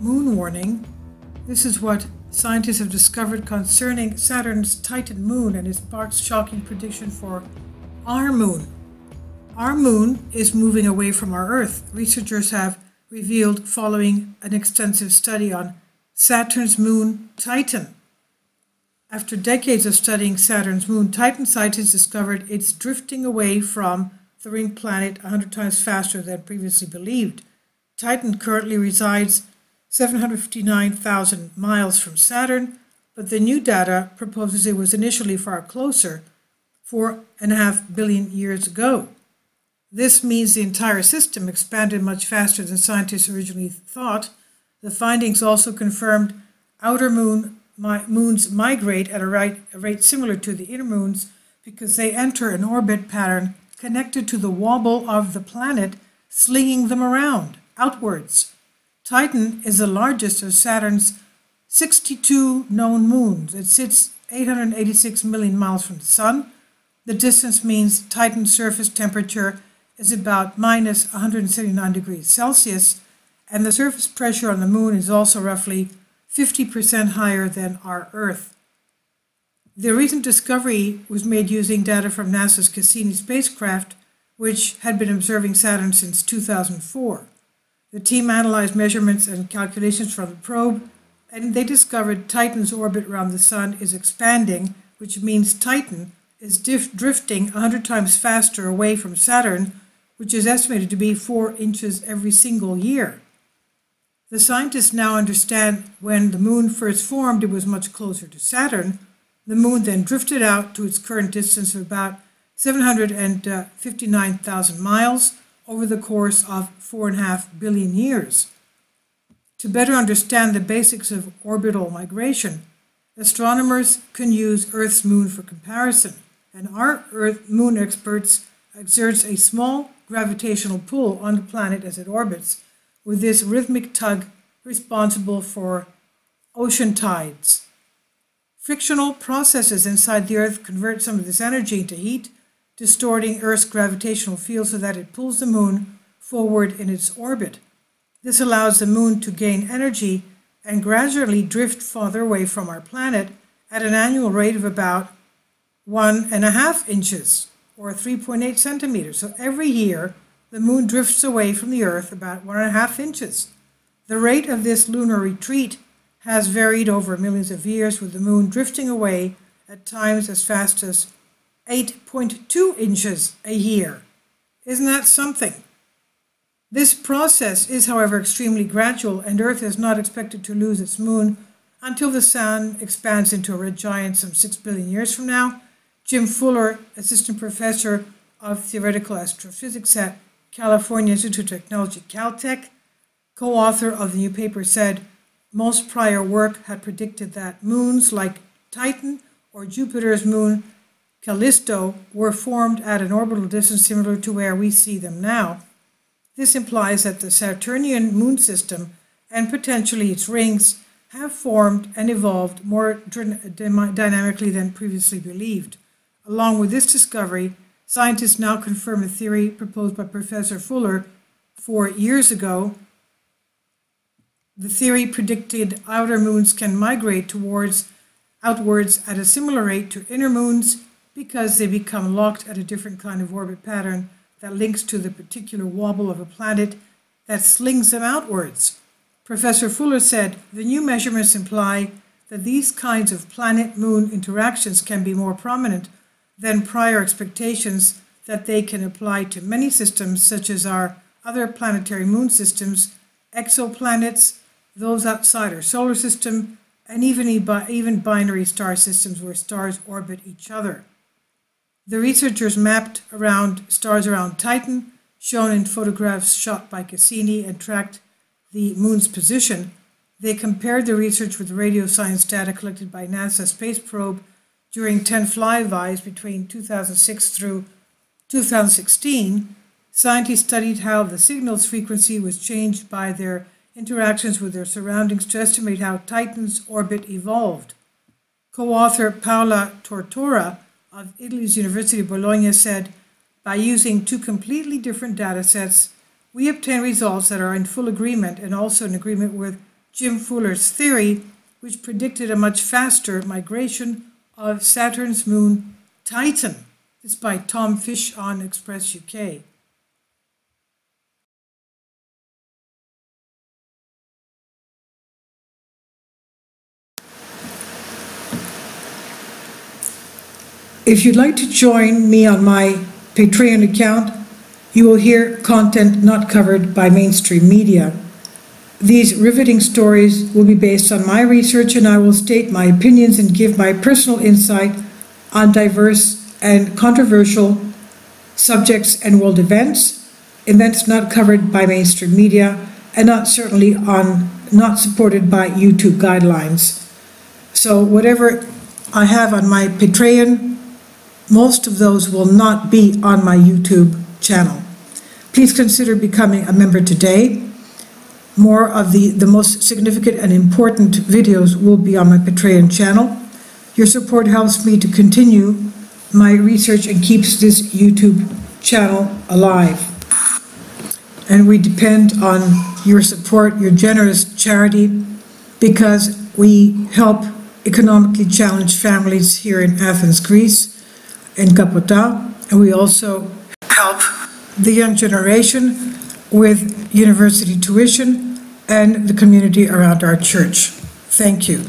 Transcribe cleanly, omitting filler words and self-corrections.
Moon warning. This is what scientists have discovered concerning Saturn's Titan moon and it sparks shocking prediction for our moon. Our moon is moving away from our Earth. Researchers have revealed following an extensive study on Saturn's moon Titan. After decades of studying Saturn's moon, Titan scientists discovered it's drifting away from the ring planet 100 times faster than previously believed. Titan currently resides 759,000 miles from Saturn, but the new data proposes it was initially far closer, 4.5 billion years ago. This means the entire system expanded much faster than scientists originally thought. The findings also confirmed outer moons migrate at a rate similar to the inner moons because they enter an orbit pattern connected to the wobble of the planet, slinging them around outwards. Titan is the largest of Saturn's 62 known moons. It sits 886 million miles from the Sun. The distance means Titan's surface temperature is about minus 179 degrees Celsius, and the surface pressure on the moon is also roughly 50% higher than our Earth. The recent discovery was made using data from NASA's Cassini spacecraft, which had been observing Saturn since 2004. The team analyzed measurements and calculations from the probe, and they discovered Titan's orbit around the Sun is expanding, which means Titan is drifting 100 times faster away from Saturn, which is estimated to be 4 inches every single year. The scientists now understand when the moon first formed, it was much closer to Saturn. The moon then drifted out to its current distance of about 759,000 miles over the course of 4.5 billion years. To better understand the basics of orbital migration, astronomers can use Earth's moon for comparison, and our moon experts exerts a small gravitational pull on the planet as it orbits, with this rhythmic tug responsible for ocean tides. Frictional processes inside the Earth convert some of this energy into heat, distorting Earth's gravitational field so that it pulls the moon forward in its orbit. This allows the moon to gain energy and gradually drift farther away from our planet at an annual rate of about 1.5 inches or 3.8 centimeters. So every year, the moon drifts away from the Earth about 1.5 inches. The rate of this lunar retreat has varied over millions of years, with the moon drifting away at times as fast as 8.2 inches a year. Isn't that something? This process is, however, extremely gradual, and Earth is not expected to lose its moon until the Sun expands into a red giant some 6 billion years from now. Jim Fuller, assistant professor of theoretical astrophysics at California Institute of Technology, Caltech, co-author of the new paper, said most prior work had predicted that moons like Titan or Jupiter's moon Callisto were formed at an orbital distance similar to where we see them now. This implies that the Saturnian moon system and potentially its rings have formed and evolved more dynamically than previously believed. Along with this discovery, scientists now confirm a theory proposed by Professor Fuller 4 years ago. The theory predicted outer moons can migrate outwards at a similar rate to inner moons because they become locked at a different kind of orbit pattern that links to the particular wobble of a planet that slings them outwards. Professor Fuller said, the new measurements imply that these kinds of planet-moon interactions can be more prominent than prior expectations that they can apply to many systems such as our other planetary moon systems, exoplanets, those outside our solar system, and even binary star systems where stars orbit each other. The researchers mapped stars around Titan, shown in photographs shot by Cassini, and tracked the moon's position. They compared the research with radio science data collected by NASA space probe during 10 flybys between 2006 through 2016. Scientists studied how the signal's frequency was changed by their interactions with their surroundings to estimate how Titan's orbit evolved. Co-author Paola Tortora of Italy's University of Bologna said, by using 2 completely different data sets, we obtain results that are in full agreement and also in agreement with Jim Fuller's theory, which predicted a much faster migration of Saturn's moon Titan. It's by Tom Fish on Express UK. If you'd like to join me on my Patreon account, you will hear content not covered by mainstream media. These riveting stories will be based on my research, and I will state my opinions and give my personal insight on diverse and controversial subjects and world events not covered by mainstream media, and not supported by YouTube guidelines. So whatever I have on my Patreon, most of those will not be on my YouTube channel. Please consider becoming a member today. More of the most significant and important videos will be on my Patreon channel. Your support helps me to continue my research and keeps this YouTube channel alive. And we depend on your support, your generous charity, because we help economically challenged families here in Athens, Greece, in Kapota, and we also help the young generation with university tuition and the community around our church. Thank you.